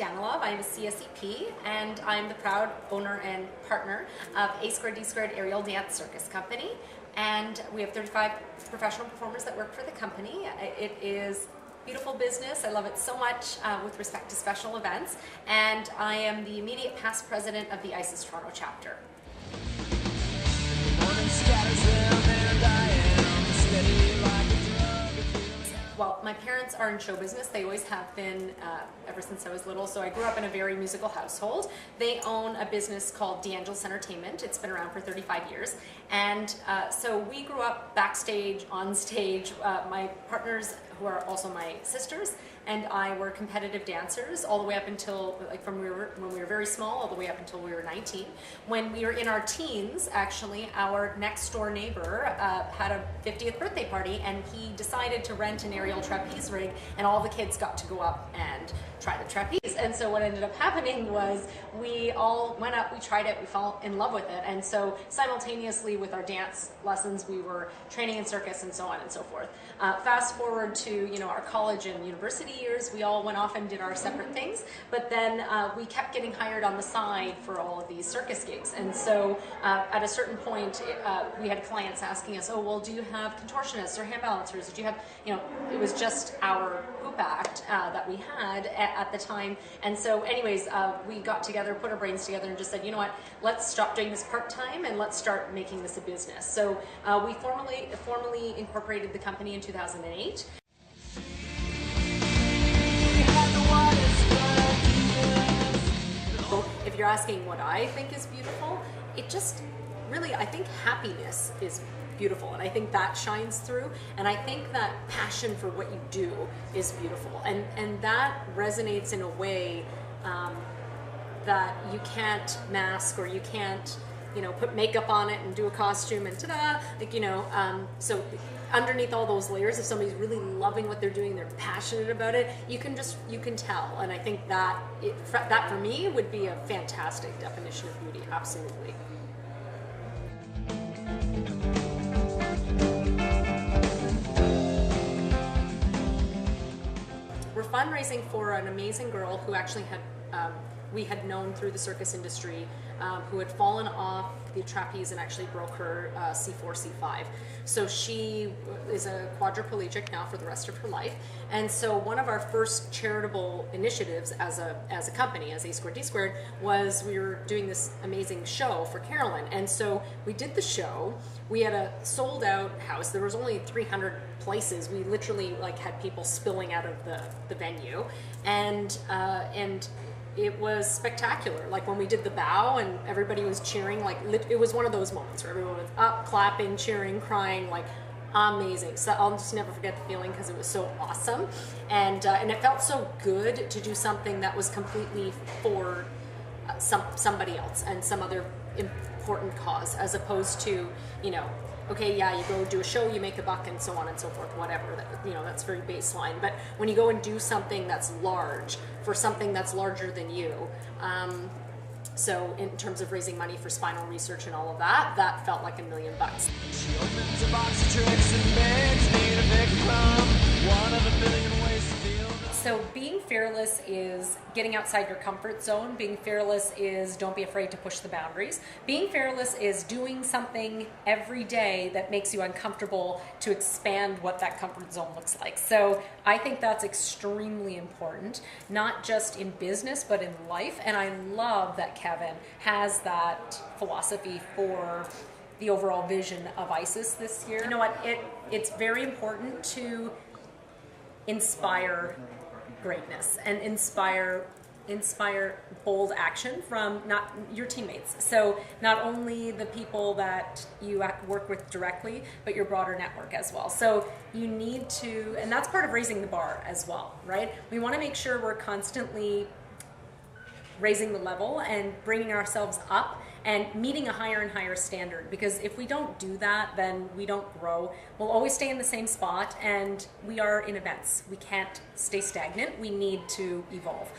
Danaylov. I'm a CSEP, and I'm the proud owner and partner of A2D2 Aerial Dance Circus Company. And we have 35 professional performers that work for the company. It is beautiful business. I love it so much with respect to special events. And I am the immediate past president of the ISES Toronto chapter. Well, my parents are in show business. They always have been ever since I was little. So I grew up in a very musical household. They own a business called D'Angel's Entertainment. It's been around for 35 years. And so we grew up backstage, on stage. My partners, who are also my sisters, and I were competitive dancers all the way up until, like, from when we were very small all the way up until we were 19. When we were in our teens, actually, our next door neighbor had a 50th birthday party, and he decided to rent an aerial trapeze rig, and all the kids got to go up and try the trapeze. And so what ended up happening was we all went up, we tried it, we fell in love with it. And so simultaneously with our dance lessons, we were training in circus and so on and so forth. Fast forward to, you know, our college and university years, we all went off and did our separate things, but then we kept getting hired on the side for all of these circus gigs. And so at a certain point, we had clients asking us, oh, well, do you have contortionists or hand balancers? Do you have, you know, it was just our hoop act that we had at the time. And so anyways, we got together, put our brains together, and just said, you know what, let's stop doing this part-time and let's start making this a business. So we formally incorporated the company in 2008. If you're asking what I think is beautiful, it just really, I think happiness is beautiful, and I think that shines through, and I think that passion for what you do is beautiful, and that resonates in a way that you can't mask, or you can't, you know, put makeup on it and do a costume and ta-da, like, you know, so underneath all those layers, if somebody's really loving what they're doing, they're passionate about it, you can tell. And I think that that for me would be a fantastic definition of beauty, absolutely. We're fundraising for an amazing girl who actually had we had known through the circus industry, who had fallen off the trapeze and actually broke her C4, C5. So she is a quadriplegic now for the rest of her life. And so one of our first charitable initiatives as a company, as A2D2, was we were doing this amazing show for Carolyn. And so we did the show. We had a sold out house. There was only 300 places. We literally like had people spilling out of the venue. And it was spectacular. Like when we did the bow and everybody was cheering, like it was one of those moments where everyone was up, clapping, cheering, crying, like amazing. So I'll just never forget the feeling because it was so awesome. And it felt so good to do something that was completely for somebody else and some other important cause, as opposed to, you know, okay, yeah, you go do a show, you make a buck, and so on and so forth, whatever, you know, that's very baseline. But when you go and do something that's large, for something that's larger than you, so in terms of raising money for spinal research and all of that, that felt like $1 million. She opens a box of tricks and begs me to pick from one of a billion ways to feel. So being fearless is getting outside your comfort zone. Being fearless is don't be afraid to push the boundaries. Being fearless is doing something every day that makes you uncomfortable to expand what that comfort zone looks like. So I think that's extremely important, not just in business, but in life. And I love that Kevin has that philosophy for the overall vision of ISES this year. You know what, it's very important to inspire greatness and inspire bold action from not your teammates. So not only the people that you work with directly, but your broader network as well. So you need to, and that's part of raising the bar as well, right? We want to make sure we're constantly raising the level and bringing ourselves up and meeting a higher and higher standard, because if we don't do that, then we don't grow. We'll always stay in the same spot, and we are in events. We can't stay stagnant. We need to evolve.